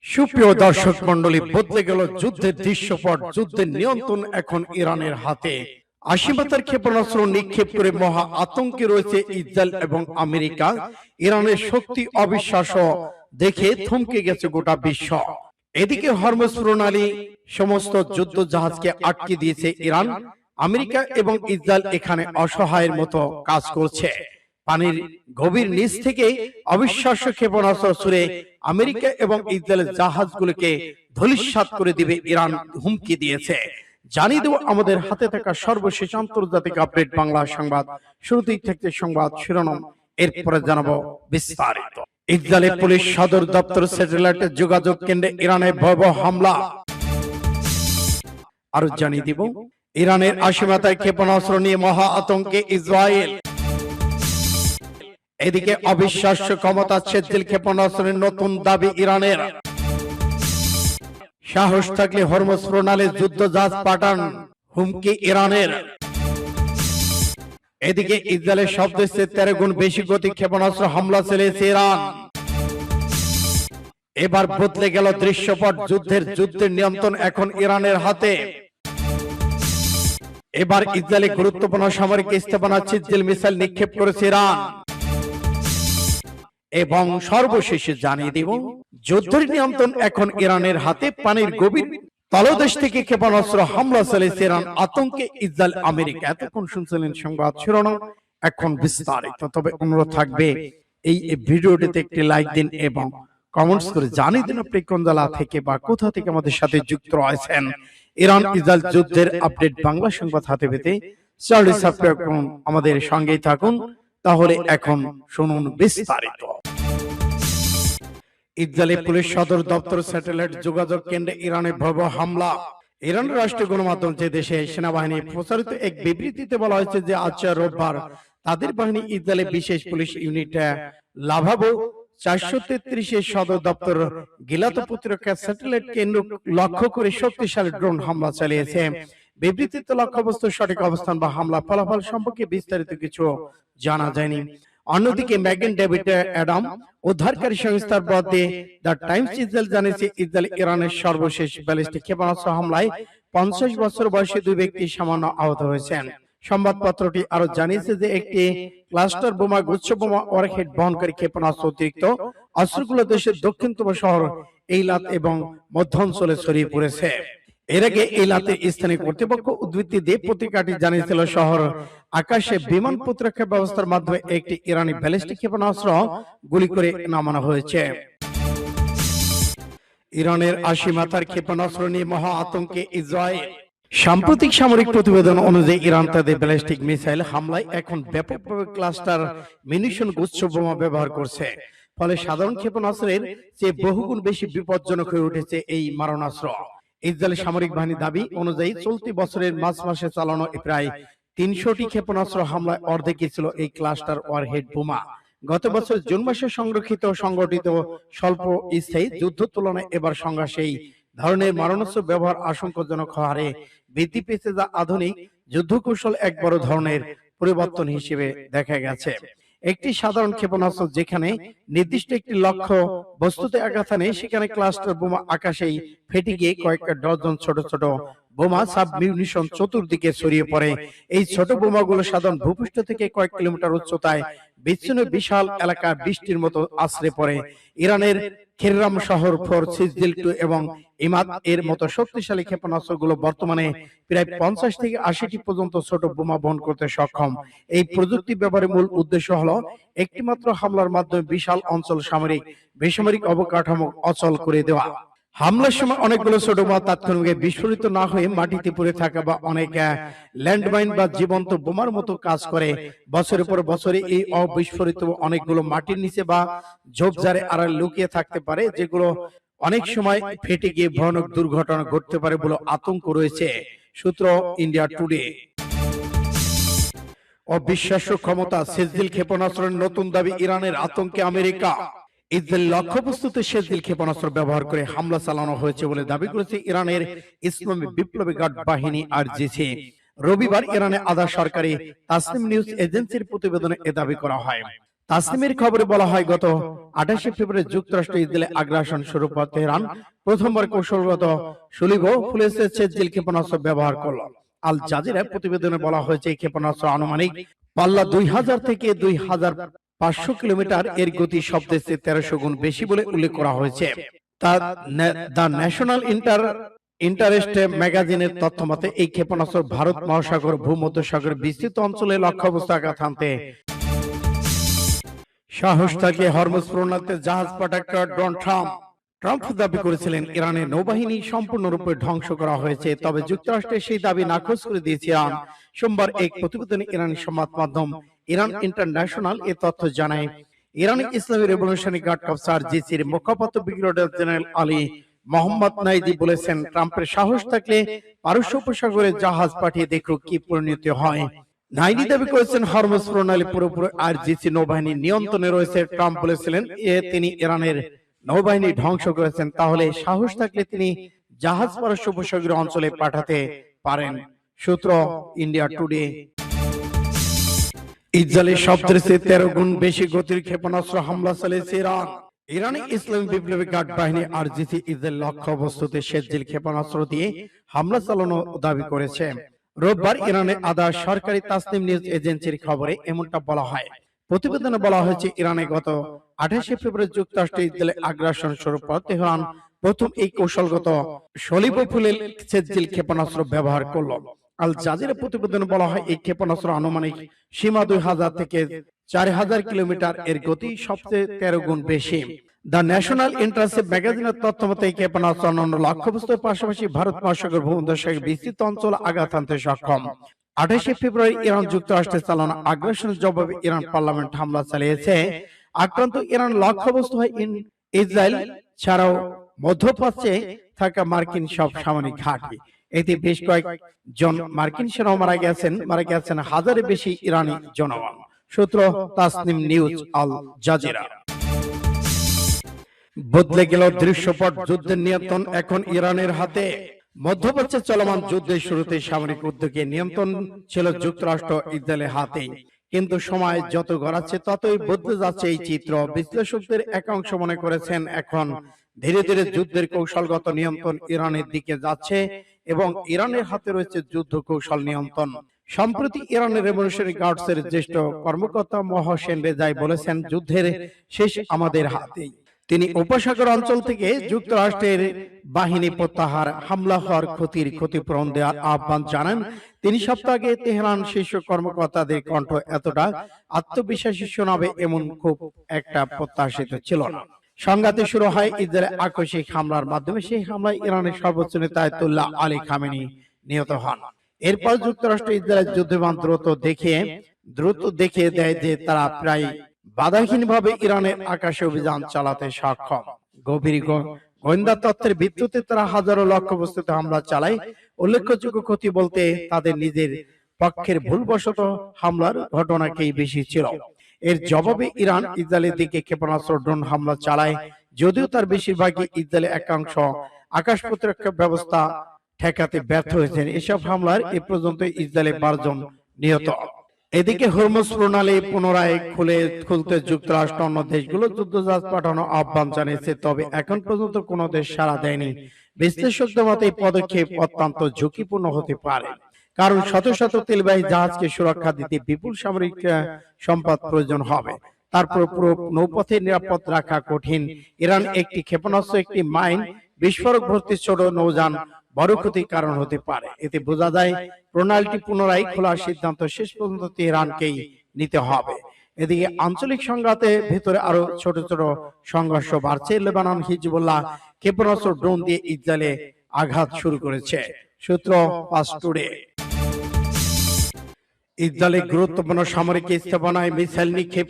সুপ্রিয় দর্শক মন্ডলী, বদলে গেল যুদ্ধের দৃশ্যপট। যুদ্ধের নিয়ন্ত্রণ এখন ইরানের হাতে। 80 মাত্রার ক্ষেপণাস্ত্র নিক্ষেপ করে মহা আতঙ্কে রয়েছে ইসরায়েল এবং আমেরিকা। ইরানের শক্তি অবিশ্বাস্য দেখে থমকে গেছে গোটা বিশ্ব। এদিকে হরমুজ প্রণালী সমস্ত যুদ্ধ জাহাজকে আটকে দিয়েছে ইরান। আমেরিকা এবং ইসরায়েল এখানে অসহায়ের মতো কাজ করছে। পানির গভীর নিচ থেকে অবিশ্বাস্য ক্ষেপণাস্ত্র ছুড়ে আমেরিকা এবং ইসরায়েলের জাহাজগুলোকে ধূলিসাৎ করে দিবে ইরান হুমকি দিয়েছে। জানিয়ে দেব আমাদের হাতে থাকা সর্বশেষ আন্তর্জাতিক আপডেট বাংলা সংবাদ। শুরুতেই থাকছে সংবাদ শিরোনাম, এরপরে জানাবো বিস্তারিত। ইসরায়েলের পুলিশ সদর দপ্তর স্যাটেলাইটের যোগাযোগ কেন্দ্রে ইরানের ভয়াবহ হামলা। আরো জানিয়ে দিব ইরানের 80 মাত্রার ক্ষেপণাস্ত্র নিয়ে মহা আতঙ্কে ইসরায়েল। এদিকে অবিশ্বাস্য ক্ষমতা সেদিল ক্ষেপণাস্ত্রের নতুন দাবি ইরানের। সাহস থাকলে হরমুজ প্রণালীর যুদ্ধ জাহাজ পাঠান, হুমকি ইরানের। এদিকে ইসরায়েলের সব দেশে 13 গুণ বেশি গতি ক্ষেপণাস্ত্র হামলা চালিয়েছে ইরান। এবার বদলে গেল দৃশ্যপট। যুদ্ধের নিয়ন্ত্রণ এখন ইরানের হাতে। এবার ইসরায়েলে গুরুত্বপূর্ণ সামরিক স্থাপনা সিজিল মিসাইল নিক্ষেপ করেছে ইরান। এবং সর্বশেষে জানিয়ে দিব যুদ্ধের নিয়ন্ত্রণ এখন ইরানের হাতে। পানির গভীর তলদেশ থেকে ক্ষেপণাস্ত্র হামলা চালিয়েছে ইরান, আতঙ্কে ইসরায়েল আমেরিকা। এতক্ষণ শুনছিলেন সংবাদ শিরোনাম, এখন বিস্তারিত। তবে অনুরোধ থাকবে এই ভিডিওটিতে একটি লাইক দিন এবং কমেন্টস করে জানিয়ে দিন আপনি কোন জেলা থেকে বা কোথা থেকে আমাদের সাথে যুক্ত রয়েছেন। ইরান ইসরায়েল যুদ্ধের আপডেট বাংলা সংবাদ হাতে পেতে চ্যানেলটি সাবস্ক্রাইব করুন, আমাদের সঙ্গেই থাকুন। তাহলে এখন শুনুন বিস্তারিত। ইসরায়েলের পুলিশ সদর দপ্তর স্যাটেলাইট যোগাযোগ কেন্দ্রে ইরানের ভয়াবহ হামলা। ইরানের রাষ্ট্রীয় গণমাধ্যম যে দেশে সেনাবাহিনী প্রচারিত এক বিবৃতিতে বলা হয়েছে যে আজ রোববার তাদের বাহিনী ইসরায়েলের বিশেষ পুলিশ ইউনিট লাভাবো 433 সদর দপ্তর গিলাত প্রতিরক্ষা স্যাটেলাইট কেন্দ্র লক্ষ্য করে শক্তিশালী ড্রোন হামলা চালিয়েছে। বিবৃতিতে লক্ষ্যবস্তু সঠিক অবস্থান বা হামলা ফলাফল সম্পর্কে বিস্তারিত কিছু জানা যায়নি। অন্যদিকে ম্যাগেন ডেভিড অ্যাডাম উদ্ধারকারী সংস্থার বরাতে দ্য টাইমস ইসরায়েল জানিয়েছে ইসরায়েল ইরানের সর্বশেষ ব্যালিস্টিক ক্ষেপণাস্ত্র হামলায় 50 বছর বয়সী 2 ব্যক্তি সামান্য আহত হয়েছেন। সংবাদপত্রটি আরো জানিয়েছে যে একটি ক্লাস্টার বোমা, গুচ্ছ বোমা, ওয়ারহেড বহনকারী ক্ষেপণাস্ত্র অতিরিক্ত অস্ত্রগুলো দেশের দক্ষিণতম শহর এইলাত এবং মধ্যাঞ্চলে ছড়িয়ে পড়েছে। এর আগে এইলাতে স্থানীয় কর্তৃপক্ষ উদ্ধৃতি দিয়ে পত্রিকাটি জানিয়েছিল শহর আকাশে বিমান প্রতিরক্ষা ব্যবস্থার মাধ্যমে একটি ইরানি ব্যালিস্টিক ক্ষেপণাস্ত্র গুলি করে নামানো হয়েছে। ইরানের 80 মাত্রার ক্ষেপণাস্ত্র নিয়ে মহা আতঙ্কে ইসরায়েল। সাম্প্রতিক সামরিক প্রতিবেদন অনুযায়ী ইরান তাদের ব্যালিস্টিক মিসাইল হামলায় এখন ব্যাপকভাবে ক্লাস্টার মিউনিশন, গুচ্ছ বোমা ব্যবহার করছে। ফলে সাধারণ ক্ষেপণাস্ত্রের চেয়ে বহুগুণ বেশি বিপজ্জনক হয়ে উঠেছে এই মারণাস্ত্র। ইসরায়েলের সামরিক বাহিনী দাবি অনুযায়ী চলতি বছরের মার্চ মাসে চালানো প্রায় 300টি ক্ষেপণাস্ত্র হামলায় অর্ধেকই ছিল এই ক্লাস্টার ওয়ারহেড বোমা। গত বছর জুন মাসে সংগঠিত স্বল্প স্থায়ী যুদ্ধ তুলনায় এবার সংঘর্ষে এই ধরনের মারণাস্ত্র ব্যবহার আশঙ্কাজনক হারে বৃদ্ধি পেয়েছে, যা আধুনিক যুদ্ধ কৌশল এক বড় ধরনের পরিবর্তন হিসেবে দেখা গেছে। একটি সাধারণ ক্ষেপণাস্ত্র যেখানে নির্দিষ্ট একটি লক্ষ্য বস্তুতে আঘাত আনে, সেখানে ক্লাস্টার বোমা আকাশেই ফেটে গিয়ে কয়েক ডজন ছোট ছোট বোমা সাব মিউনিশন চতুর্দিকে ছড়িয়ে পড়ে। এই ছোট বোমাগুলো সাধারণ ভূপৃষ্ঠ থেকে কয়েক কিলোমিটার উচ্চতায় বিচ্ছিন্ন বিশাল এলাকা বৃষ্টির মতো আশ্রে পড়ে। ইরানের খেররাম শহর, ফোর, সিজিল 2 এবং ইমাদ এর মতো শক্তিশালী ক্ষেপণাস্ত্রগুলো বর্তমানে প্রায় 50 থেকে 80টি পর্যন্ত ছোট বোমা বহন করতে সক্ষম। এই প্রযুক্তি ব্যবহারের মূল উদ্দেশ্য হলো একটি মাত্র হামলার মাধ্যমে বিশাল অঞ্চল বেসামরিক অবকাঠামো অচল করে দেওয়া। হামলার সময় অনেকগুলো ছোট বোমা তাৎক্ষণিক বিস্ফোরিত না হয়ে মাটিতে পড়ে থাকা বা অনেক ল্যান্ডমাইন বা জীবন্ত বোমার মতো কাজ করে। বছরের পর বছরে এই অবিস্ফোরিত অনেকগুলো মাটির নিচে বা ঝোপঝাড়ে আড়ালে লুকিয়ে থাকতে পারে, যেগুলো অনেক সময় ফেটে গিয়ে ভয়ানক দুর্ঘটনা ঘটতে পারে বলে আতঙ্ক রয়েছে। সূত্র ইন্ডিয়া টুডে। অবিশ্বাস্য ক্ষমতা সেজিল ক্ষেপণাস্ত্রের নতুন দাবি ইরানের, আতঙ্কে আমেরিকা। ইসরায়েল লক্ষ্যবস্তুতে সেজিল ক্ষেপণাস্ত্র ব্যবহার করে হামলা চালানো হয়েছে বলে দাবি করেছে ইরানের ইসলামী বিপ্লবী গার্ড বাহিনী আরজিসি। রবিবার ইরানে আধা সরকারি তাসনিম নিউজ এজেন্সির প্রতিবেদনে এ দাবি করা হয়। তাসনিমের খবরে বলা হয়, গত 28 ফেব্রুয়ারি যুক্তরাষ্ট্র ইসরায়েলে আগ্রাসন শুরু পর তেহরান প্রথমবার কৌশলগত শুলিব ফুলেসের চেজিল ক্ষেপণাস্ত্র ব্যবহার করল। আল জাজিরা প্রতিবেদনে বলা হয়েছে, এই ক্ষেপণাস্ত্র আনুমানিক পাল্লা 2000 থেকে 2500 কিলোমিটার, এর গতি শব্দের চেয়ে 1300 গুণ বেশি বলে উল্লেখ করা হয়েছে। দ্য ন্যাশনাল ইন্টারেস্ট ম্যাগাজিনের তথ্য মতে এই ক্ষেপণাস্ত্র ভারত মহাসাগর, ভূমধ্যসাগর বিস্তৃত অঞ্চলে লক্ষ্যবস্তু আঘাত হানতে সাহস থাকে। হরমুজ প্রণালীতে জাহাজ পাঠাক্কা ডোনাল্ড ট্রাম্প দাবি করেছিলেন ইরানের নৌবাহিনী সম্পূর্ণরূপে ধ্বংস করা হয়েছে, তবে যুক্তরাষ্ট্রের সেই দাবি নাকচ করে দিয়েছে ইরান। সোমবার এক প্রতিবেদনে ইরানি সংবাদ মাধ্যম ইরান ইন্টারন্যাশনাল এ তথ্য জানায়। ইরানি ইসলামী রেভলিউশনারি গার্ড কর্পস আরজিসির মুখপাত্র ব্রিগেডিয়ার জেনারেল আলী মোহাম্মদ নাইদি বলেছেন, ট্রাম্পের সাহস থাকলে পারস্য উপসাগরে জাহাজ পাঠিয়ে দেখুক কি পরিণতি হয়। নাইদি দাবি করেছেন, হরমুজ প্রণালী পুরোপুরি আরজিসি নৌবাহিনীর নিয়ন্ত্রণে রয়েছে। ট্রাম্প বলেছিলেন তিনি ইরানের নৌবাহিনী ধ্বংস করেছেন, তাহলে সাহস থাকলে তিনি জাহাজ পারস্য উপসাগরীয় অঞ্চলে পাঠাতে পারেন। সূত্র ইন্ডিয়া টুডে। ইসরায়েলের সবচেয়ে 13 গুণ বেশি গতির ক্ষেপণাস্ত্র হামলা চালিয়েছে ইরান। ইরানি ইসলামী বিপ্লবী গার্ড বাহিনী আরজিসি ইসরায়েল লক্ষ্যবস্তুতে সেজিল ক্ষেপণাস্ত্র দিয়ে হামলা চালানোর দাবি করেছে। রোববার ইরানের আধা সরকারি তাসনিম নিউজ এজেন্সির খবরে এমনটা বলা হয়। প্রতিবেদনে বলা হয়েছে, ইরানে গত 28 ফেব্রুয়ারি যুক্তরাষ্ট্র ইসরায়েলে আগ্রাসন শুরু পর তেহরান প্রথম এই কৌশলগত সলিব ফুলেল সেজিল ক্ষেপণাস্ত্র ব্যবহার করল। আল জাজিরা প্রতিবেদনে বলা হয়, এই ক্ষেপণাস্ত্র আনুমানিক সীমা 2000 থেকে 4000 কিলোমিটার, এর গতি সবচেয়ে 13 গুণ বেশি। দ্য ন্যাশনাল ইন্টারেস্ট ম্যাগাজিনের তথ্য মতে এই ক্ষেপণাস্ত্র অন্যান্য লক্ষ্যবস্তুর পাশাপাশি ভারত মহাসাগর, ভূমধ্যসাগর বিস্তৃত অঞ্চল আঘাত হানতে সক্ষম। 28 ফেব্রুয়ারি ইরান যুক্তরাষ্ট্রের চালানো আগ্রাসনের জবাবে ইরান পার্লামেন্ট হামলা চালিয়েছে। আক্রান্ত ইরান লক্ষ্যবস্তু হয় ইসরায়েল ছাড়াও মধ্যপ্রাচ্যে থাকা মার্কিন সব সামরিক ঘাঁটি। এতে বেশ কয়েকজন মার্কিন সেনাও মারা গেছেন হাজারের বেশি ইরানি জনগণ। সূত্র তাসনিম নিউজ, আল জাজিরা। বদলে গেল দৃশ্যপট, যুদ্ধের নিয়ন্ত্রণ এখন ইরানের হাতে। মধ্যপ্রাচ্যে চলমান যুদ্ধের শুরুতে সামরিক উদ্যোগে নিয়ন্ত্রণ ছিল যুক্তরাষ্ট্র ইসরায়েলের হাতে, কিন্তু সময় যত গড়াচ্ছে ততই বদলে যাচ্ছে এই চিত্র। বিশ্লেষকদের একাংশ মনে করেছেন, এখন ধীরে ধীরে যুদ্ধের কৌশলগত নিয়ন্ত্রণ ইরানের দিকে যাচ্ছে এবং ইরানের হাতে রয়েছে যুদ্ধ কৌশল নিয়ন্ত্রণ। সম্প্রতি ইরানের রেভলিউশনারি গার্ডসের জ্যেষ্ঠ কর্মকর্তা মহসেন রেজাই বলেছেন, যুদ্ধের শেষ আমাদের হাতেই। তিনি উপসাগর অঞ্চল থেকে যুক্তরাষ্ট্রের বাহিনী প্রত্যাহার, হামলা হওয়ার ক্ষতিপূরণ দেওয়ার আহ্বান জানান। তিনি সপ্তাহ আগে তেহরান শীর্ষ কর্মকর্তাদের কণ্ঠ এতটা আত্মবিশ্বাসী শোনাবে এমন খুব একটা প্রত্যাশিত ছিল না। সংঘাতে শুরু হয় ইসরায়েলের আকস্মিক হামলার মাধ্যমে। সেই হামলায় ইরানের সর্বোচ্চ নেতা আয়াতুল্লাহ আলী খামেনি নিহত হন। এরপর যুক্তরাষ্ট্র ইসরায়েলের যুদ্ধবিমান দ্রুত দেখিয়ে দেয় যে তারা প্রায় বাধাহীনভাবে ইরানের আকাশে অভিযান চালাতে সক্ষম। গভীর গোয়েন্দা তথ্যের ভিত্তিতে তারা হাজারো লক্ষ্যবস্তুতে হামলা চালায়। উল্লেখযোগ্য ক্ষতি বলতে তাদের নিজের পক্ষের ভুলবশত হামলার ঘটনাকেই বেশি ছিল। এর জবাবে ইরান ইসরায়েলের দিকে ক্ষেপণাস্ত্র, ড্রোন হামলা চালায়, যদিও তার বেশিরভাগই ইসরায়েলের একাংশ আকাশ প্রতিরক্ষা ব্যবস্থা ঠেকাতে ব্যর্থ হয়েছেন। এসব হামলার এ পর্যন্ত ইসরায়েলে 12 জন নিহত। এদিকে হরমুজ প্রণালী পুনরায় খুলতে যুক্তরাষ্ট্র অন্য দেশগুলো যুদ্ধজাহাজ পাঠানো আহ্বান জানিয়েছে, তবে এখন পর্যন্ত কোনো দেশ সাড়া দেয়নি। বিশ্লেষকদের মতে এই পদক্ষেপ অত্যন্ত ঝুঁকিপূর্ণ হতে পারে, কারণ শত শত তেলবাহী জাহাজকে সুরক্ষা দিতে বিপুল সামরিক সম্পদ প্রয়োজন হবে। তারপর পুরো নৌপথে নিরাপদ রাখা কঠিন। ইরান একটি ক্ষেপণাস্ত্র, একটি মাইন বিস্ফোরক ভর্তি ছোট নৌযান বড় ক্ষতির কারণ হতে পারে। এতে বোঝা যায় প্রণালীটি পুনরায় খোলার সিদ্ধান্ত শেষ পর্যন্ত তেহরানকেই নিতে হবে। এদিকে আঞ্চলিক সংঘাতে ভেতরে আরো ছোট ছোট সংঘর্ষ বাড়ছে। লেবানন হিজবুল্লাহ ক্ষেপণাস্ত্র, ড্রোন দিয়ে ইসরায়েলে আঘাত শুরু করেছে। সূত্র ফাস্ট টুডে। ইসরায়েলের গুরুত্বপূর্ণ সামরিক স্থাপনায় মিসাইল নিক্ষেপ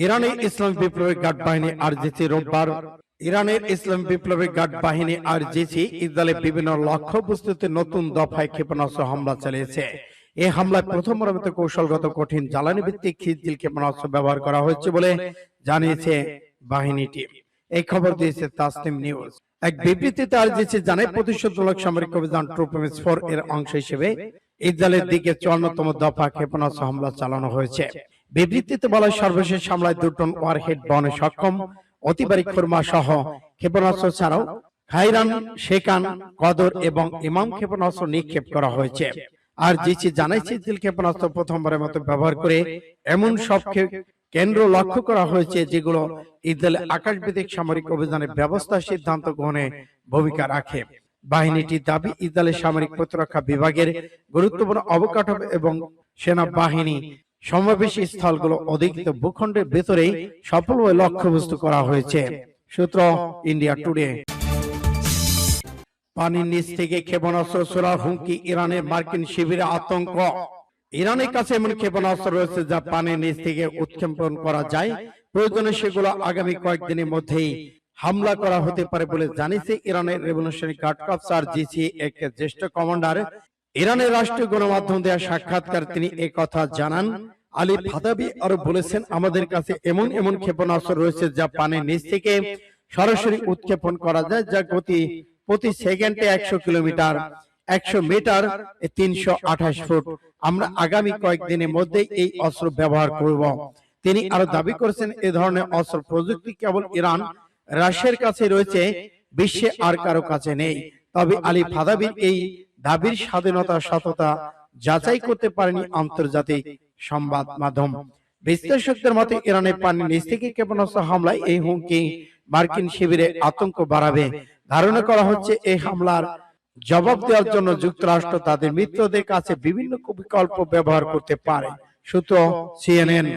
ইরানের ইসলামী বিপ্লবী গার্ড বাহিনী আরজিসি রোববার ইরানের ইসলামী বিপ্লবী গার্ড বাহিনী আরজিসি ইসরায়েলের বিভিন্ন লক্ষ্যবস্তুতে নতুন দফায় ক্ষেপণাস্ত্র হামলা চালিয়েছে। এই হামলায় প্রথমবারের মতো কৌশলগত কঠিন জ্বালানি ভিত্তিক খিজিল ক্ষেপণাস্ত্র ব্যবহার করা হয়েছে বলে জানিয়েছে বাহিনীটি। এই খবর দিয়েছে তাসনিম নিউজ। এক বিবৃতিতে আরজিসি জানায়, প্রতিশোধমূলক সামরিক অভিযান ট্রুপমিস 4 এর অংশ হিসেবে ইসরায়েলের দিকে 54তম দফা ক্ষেপণাস্ত্র হামলা চালানো হয়েছে। বিবৃতিতে বলা হয়, সর্বশেষ হামলায় 2 টন ওয়ারহেড বহনে সক্ষম অতিবারিক খুরমা সহ ক্ষেপণাস্ত্র ছাড়াও খাইরান, শেকান, কদর এবং ইমাম ক্ষেপণাস্ত্র নিক্ষেপ করা হয়েছে। আর জিসি জানাইছে, ইসরায়েল ক্ষেপণাস্ত্র প্রথমবারের মতো ব্যবহার করে এমন সব কেন্দ্র লক্ষ্য করা হয়েছে যেগুলো ইসরায়েলের আকাশভিত্তিক সামরিক অভিযানের ব্যবস্থা সিদ্ধান্ত গ্রহণে ভূমিকা রাখে। বাহিনীটির দাবি, ইসরায়েলের সামরিক প্রতিরক্ষা বিভাগের গুরুত্বপূর্ণ অবকাঠামো এবং সেনাবাহিনী সমাবেশী স্থলগুলো অধিকৃত ভূখণ্ডের ভেতরেই সফলভাবে লক্ষ্যবস্তু করা হয়েছে। সূত্র ইন্ডিয়া টুডে। পানির নিচ থেকে ক্ষেপণাস্ত্র ছোড়ার হুমকি ইরানের, মার্কিন শিবিরে আতঙ্ক। ইরানের কাছে এমন ক্ষেপণাস্ত্র রয়েছে যা পানির নিচ থেকে উৎক্ষেপণ করা যায়। প্রয়োজনে সেগুলো আগামী কয়েকদিনের মধ্যেই হামলা করা হতে পারে বলে জানিয়েছে ইরানের রেভলিউশনারি গার্ড কর্পস আরজিসি এক জ্যেষ্ঠ কমান্ডার। ইরানের রাষ্ট্রীয় গণমাধ্যম দেওয়া সাক্ষাৎকার তিনি এই কথা জানান। আলী ফাদাবি আরো বলেছেন, আমাদের কাছে এমন এমন ক্ষেপণাস্ত্র রয়েছে যা পানির নিচ থেকে সরাসরি উৎক্ষেপণ করা যায়, যা গতি প্রতি সেকেন্ডে 100 কিলোমিটার, 100 মিটার, 328 ফুট। আমরা আগামী কয়েকদিনের মধ্যে এই অস্ত্র ব্যবহার করব। তিনি আরো দাবি করেছেন, এ ধরনের অস্ত্র প্রযুক্তি কেবল ইরান, রাশিয়ার কাছে রয়েছে, বিশ্বে আর কারো কাছে নেই। তবে আলী ফাদাবির এই দাবির স্বাধীনতা সততা যাচাই করতে পারেনি আন্তর্জাতিক সংবাদ মাধ্যম। বিশ্লেষকদের মতে, ইরানের পানির নিচ থেকে ক্ষেপণাস্ত্র হামলায় এই হুমকি মার্কিন শিবিরে আতঙ্ক বাড়াবে। ধারণা করা হচ্ছে, এই হামলার জবাব দেওয়ার জন্য যুক্তরাষ্ট্র তাদের মিত্রদের কাছে বিভিন্ন বিকল্প ব্যবহার করতে পারে। সূত্র সিএনএন।